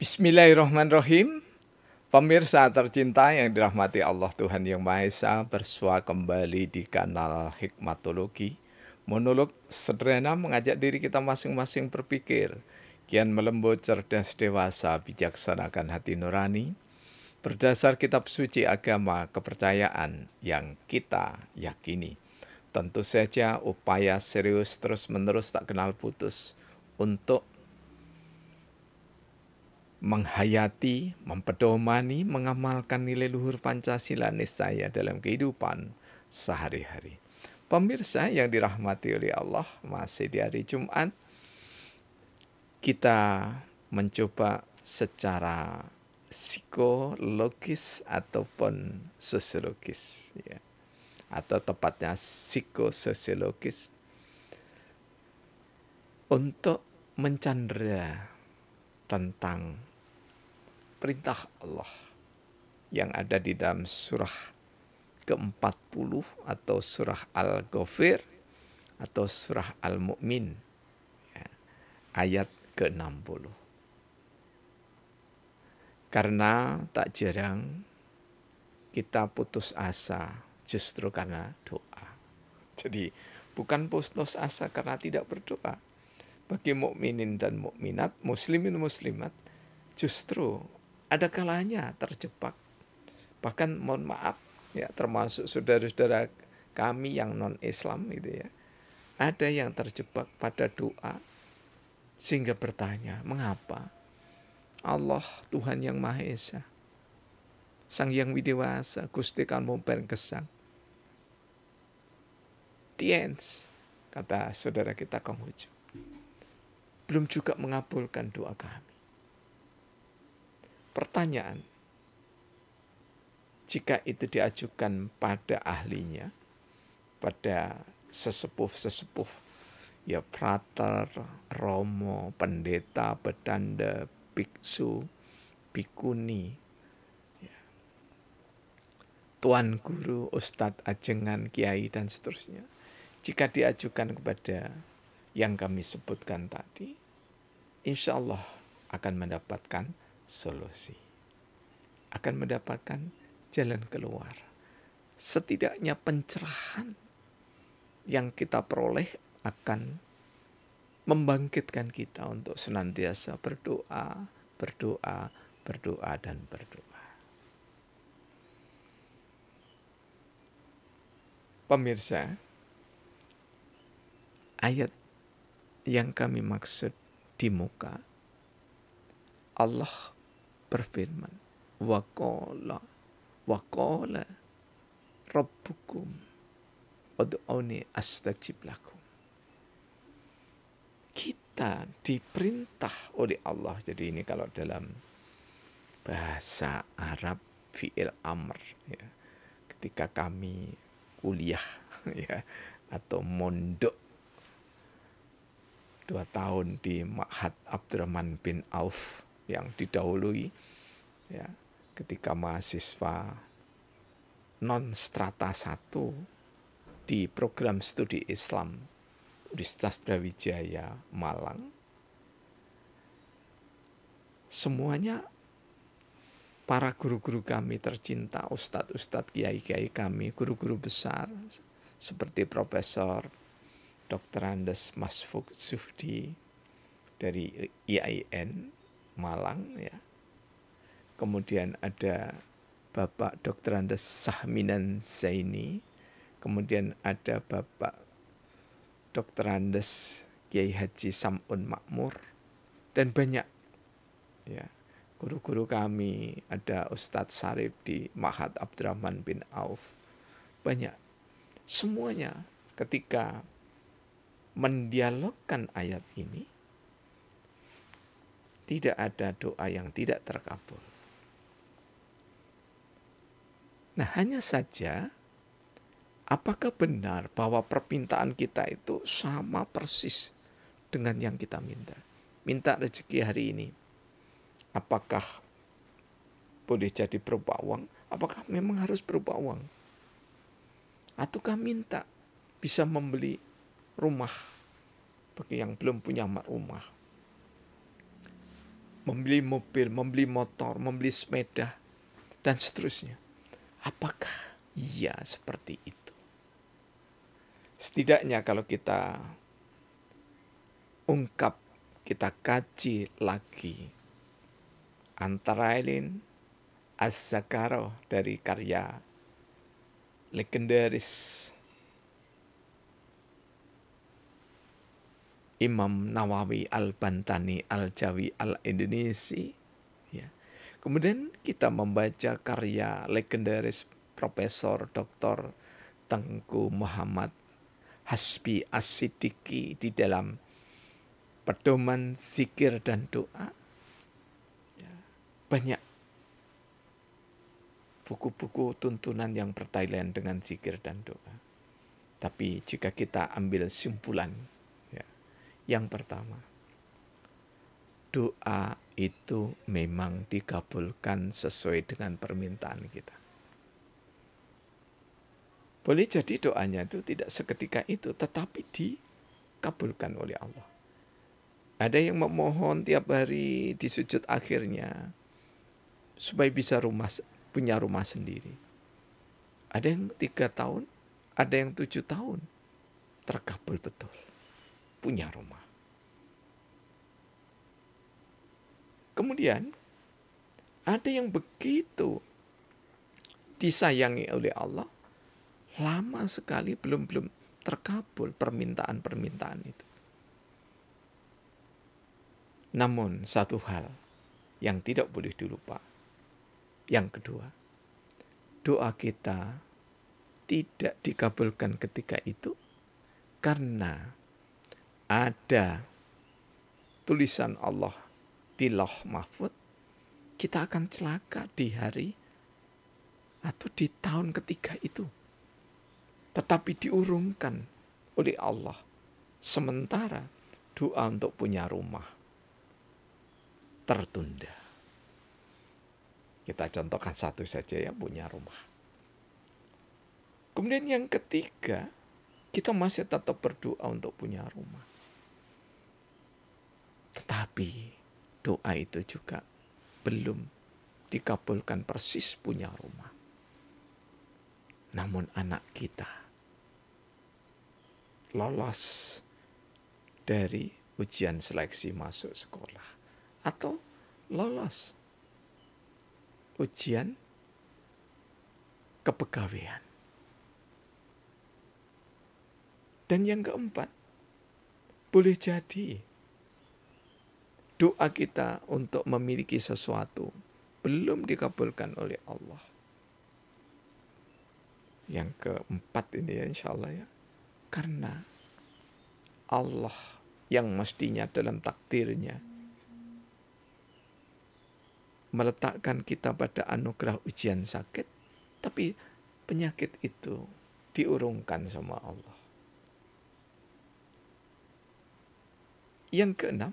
Bismillahirrahmanirrahim. Pemirsa tercinta yang dirahmati Allah Tuhan Yang Maha Esa, bersua kembali di kanal Hikmatologi. Monolog sederhana mengajak diri kita masing-masing berpikir, kian melembut, cerdas, dewasa, bijaksanakan hati nurani, berdasar kitab suci agama kepercayaan yang kita yakini. Tentu saja upaya serius terus-menerus tak kenal putus untuk menghayati, mempedomani, mengamalkan nilai luhur Pancasila niscaya dalam kehidupan sehari-hari. Pemirsa yang dirahmati oleh Allah, masih di hari Jumat, kita mencoba secara psikologis ataupun sosiologis, ya, atau tepatnya psikososiologis, untuk mencandera tentang perintah Allah yang ada di dalam surah ke-40 atau surah Al-Ghafir atau surah Al-Mu'min, ya, ayat ke-60. Karena tak jarang kita putus asa justru karena doa. Jadi bukan putus asa karena tidak berdoa. Bagi mukminin dan mukminat, muslimin muslimat, justru ada kalanya terjebak. Bahkan mohon maaf, ya, termasuk saudara-saudara kami yang non-Islam gitu ya, ada yang terjebak pada doa sehingga bertanya, mengapa Allah Tuhan Yang Maha Esa, Sang Yang Widewasa, Gusti Kang Mumpeng Gesang, Tiens, kata saudara kita Konghucu, belum juga mengabulkan doa kami. Pertanyaan, jika itu diajukan pada ahlinya, pada sesepuh-sesepuh, ya frater, romo, pendeta, bedanda, biksu, bikuni, ya, tuan guru, ustadz ajengan, kiai, dan seterusnya. Jika diajukan kepada yang kami sebutkan tadi, insya Allah akan mendapatkan solusi, akan mendapatkan jalan keluar. Setidaknya pencerahan yang kita peroleh akan membangkitkan kita untuk senantiasa berdoa, berdoa, berdoa, dan berdoa. Pemirsa, ayat yang kami maksud di muka, Allah berfirman, waqala rabbukum ud'uni astajib lakum. Kita diperintah oleh Allah. Jadi ini kalau dalam bahasa Arab fi'il amr, ya, ketika kami kuliah ya, atau mondok 2 tahun di Ma'had Abdurrahman bin Auf yang didahului, ya, ketika mahasiswa non strata 1 di program studi Islam Universitas Brawijaya Malang, semuanya para guru-guru kami tercinta, ustadz-ustadz, kiai-kiai kami, guru-guru besar seperti Profesor Dr. Andes Masfuk Sufdi dari IAIN Malang, ya. Kemudian ada Bapak Dr. Andes Sahminan Zaini, kemudian ada Bapak Dr. Andes Kiai Haji Sam'un Makmur, dan banyak, ya, guru-guru kami. Ada Ustadz Sarif di Ma'had Abdurrahman bin Auf, banyak. Semuanya ketika mendialogkan ayat ini, tidak ada doa yang tidak terkabul. Nah, hanya saja apakah benar bahwa permintaan kita itu sama persis dengan yang kita minta? Minta rezeki hari ini, apakah boleh jadi berupa uang? Apakah memang harus berupa uang? Ataukah minta bisa membeli rumah bagi yang belum punya rumah? membeli mobil, membeli motor, membeli sepeda, dan seterusnya. Apakah iya seperti itu? Setidaknya kalau kita ungkap, kita kaji lagi antara lain Az-Zakaro dari karya legendaris Imam Nawawi Al-Bantani Al-Jawi Al-Indonesi. Ya. Kemudian kita membaca karya legendaris Profesor Dr. Tengku Muhammad Hasbi As-Siddiqi di dalam Pedoman Zikir dan Doa. Ya. Banyak buku-buku tuntunan yang bertailan dengan zikir dan doa. Tapi jika kita ambil simpulan, yang pertama, doa itu memang dikabulkan sesuai dengan permintaan kita. Boleh jadi doanya itu tidak seketika itu, tetapi dikabulkan oleh Allah. Ada yang memohon tiap hari di sujud akhirnya supaya bisa punya rumah sendiri. Ada yang 3 tahun, ada yang 7 tahun, terkabul betul. Punya rumah. Kemudian ada yang begitu disayangi oleh Allah, lama sekali belum terkabul permintaan-permintaan itu. Namun satu hal yang tidak boleh dilupa. Yang kedua, doa kita tidak dikabulkan ketika itu karena ada tulisan Allah di Lauh Mahfuz, kita akan celaka di hari atau di tahun ketiga itu. Tetapi diurungkan oleh Allah. Sementara doa untuk punya rumah tertunda. Kita contohkan satu saja ya, punya rumah. Kemudian yang ketiga, kita masih tetap berdoa untuk punya rumah. Tetapi doa itu juga belum dikabulkan persis punya rumah. Namun anak kita lolos dari ujian seleksi masuk sekolah atau lolos ujian kepegawaian. Dan yang keempat, boleh jadi doa kita untuk memiliki sesuatu belum dikabulkan oleh Allah. Yang keempat ini ya insya Allah ya. Karena Allah yang mestinya dalam takdirnya meletakkan kita pada anugerah ujian sakit, tapi penyakit itu diurungkan sama Allah. Yang keenam,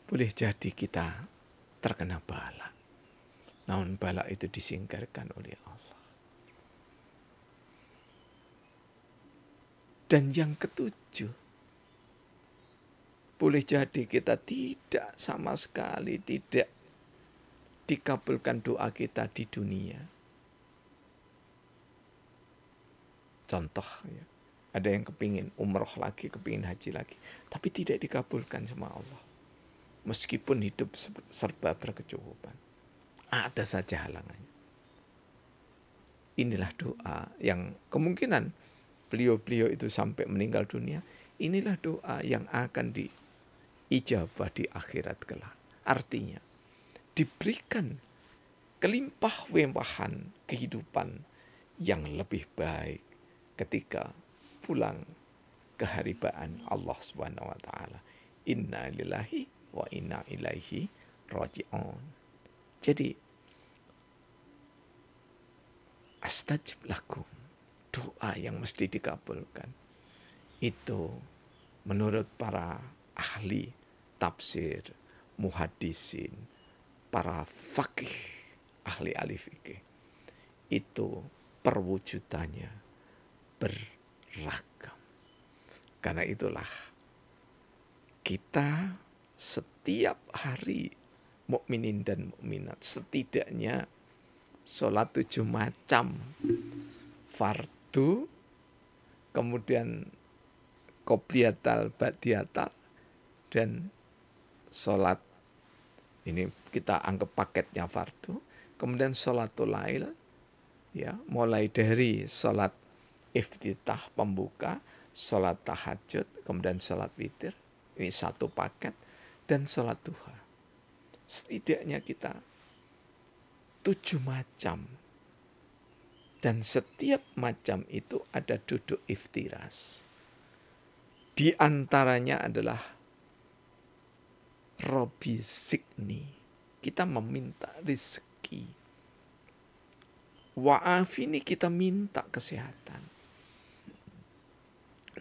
boleh jadi kita terkena bala. Namun bala itu disingkirkan oleh Allah. Dan yang ketujuh, boleh jadi kita tidak sama sekali tidak dikabulkan doa kita di dunia. Contoh ya, ada yang kepingin umroh lagi, kepingin haji lagi, tapi tidak dikabulkan sama Allah. Meskipun hidup serba berkecukupan, ada saja halangannya. Inilah doa yang kemungkinan beliau-beliau itu sampai meninggal dunia. Inilah doa yang akan diijabah di akhirat kelak. Artinya diberikan kelimpah wewahan kehidupan yang lebih baik ketika pulang ke haribaan Allah Subhanahu wa taala. Inna lillahi wa inna ilaihi raji'un. Jadi astajib lakum, doa yang mesti dikabulkan itu menurut para ahli tafsir, muhaddisin, para faqih, ahli fikih, itu perwujudannya beragam. Karena itulah kita setiap hari mukminin dan mukminat setidaknya sholat 7 macam fardu, kemudian qobliyatal, ba'diyatal, dan sholat ini kita anggap paketnya fardu, kemudian sholatul lail, ya, mulai dari sholat iftitah pembuka, sholat tahajud, kemudian sholat witir, ini satu paket, dan sholat duha. Setidaknya kita 7 macam. Dan setiap macam itu ada duduk iftiras. Di antaranya adalah Robi Zikni. Kita meminta rezeki. Wa'afini, kita minta kesehatan.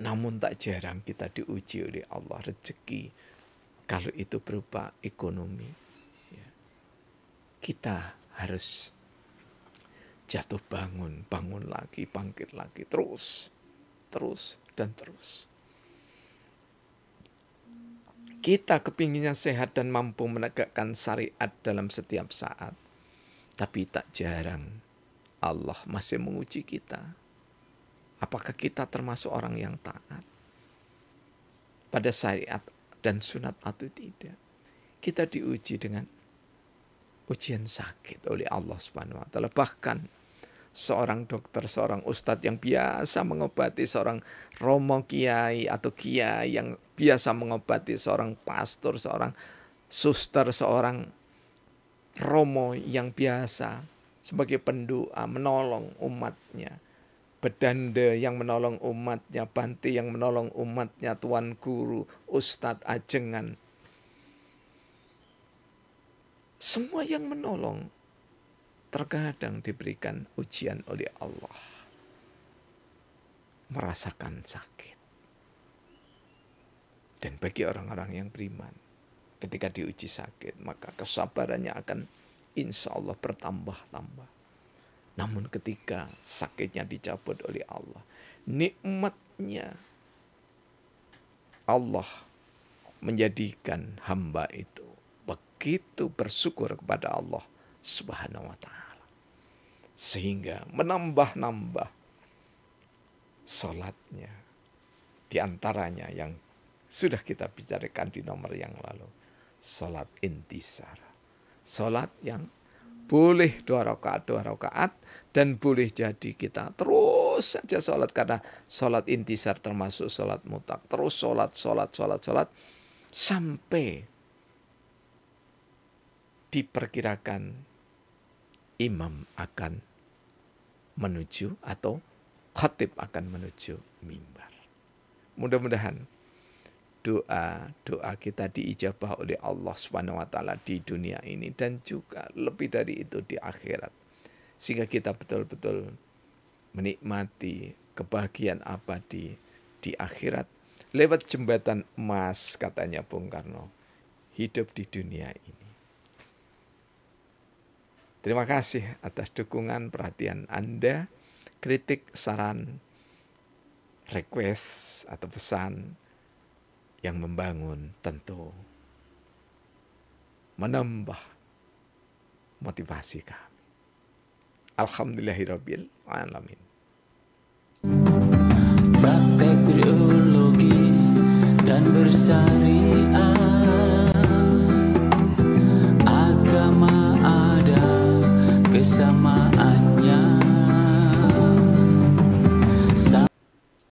Namun tak jarang kita diuji oleh Allah rezeki. Kalau itu berupa ekonomi, ya, kita harus jatuh bangun, bangun lagi, bangkit lagi, terus, dan terus. Kita kepinginnya sehat dan mampu menegakkan syariat dalam setiap saat. Tapi tak jarang Allah masih menguji kita. Apakah kita termasuk orang yang taat pada syariat dan sunat atau tidak? Kita diuji dengan ujian sakit oleh Allah Subhanahu wa taala. Bahkan seorang dokter, seorang ustadz yang biasa mengobati, seorang romo kiai atau kiai yang biasa mengobati, seorang pastor, seorang suster, seorang romo yang biasa sebagai pendoa menolong umatnya, bedanda yang menolong umatnya, bante yang menolong umatnya, tuan guru, ustadz ajengan, semua yang menolong terkadang diberikan ujian oleh Allah, merasakan sakit. Dan bagi orang-orang yang beriman, ketika diuji sakit, maka kesabarannya akan insya Allah bertambah-tambah. Namun ketika sakitnya dicabut oleh Allah, nikmatnya Allah menjadikan hamba itu begitu bersyukur kepada Allah Subhanahu wa ta'ala, sehingga menambah-nambah salatnya. Di antaranya yang sudah kita bicarakan di nomor yang lalu, salat intisar, salat yang boleh 2 rakaat dan boleh jadi kita terus saja salat, karena salat intisar termasuk salat mutlak, terus salat sampai diperkirakan imam akan menuju atau khatib akan menuju mimbar. Mudah-mudahan doa kita diijabah oleh Allah SWT di dunia ini dan juga lebih dari itu di akhirat. Sehingga kita betul-betul menikmati kebahagiaan abadi di akhirat lewat jembatan emas, katanya Bung Karno, hidup di dunia ini. Terima kasih atas dukungan, perhatian Anda, kritik, saran, request atau pesan yang membangun, tentu menambah motivasi kami. Alhamdulillahirabbil alamin. Praktek biologi dan bersama